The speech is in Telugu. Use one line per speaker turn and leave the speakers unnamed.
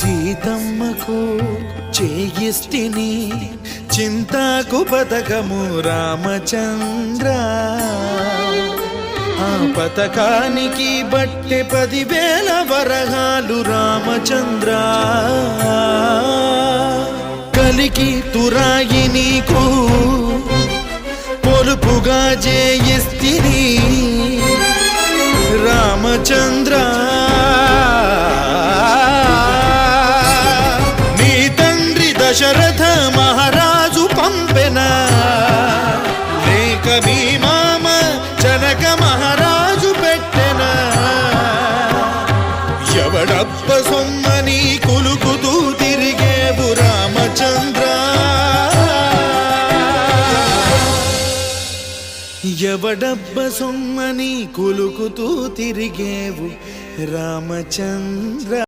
సీతమ్మకు చేయిస్తిని చింతాకు పథకము రామచంద్ర ఆ పథకానికి బట్టె 10,000 వరహాలు రామచంద్ర కలికి తురాయి నీకు పొలుపుగా చేయిస్తిని రామచంద్ర నీ తండ్రి దశరథ మహారాజు పంపెన లేక మీ మామ జనక మహారాజు పెట్టెన ఎవడబ్బ సొమ్మని కులుకుతూ తిరిగేవు రామచంద్ర ఎవడబ్బ సొమ్మని కులుకుతూ తిరిగేవు రామచంద్ర.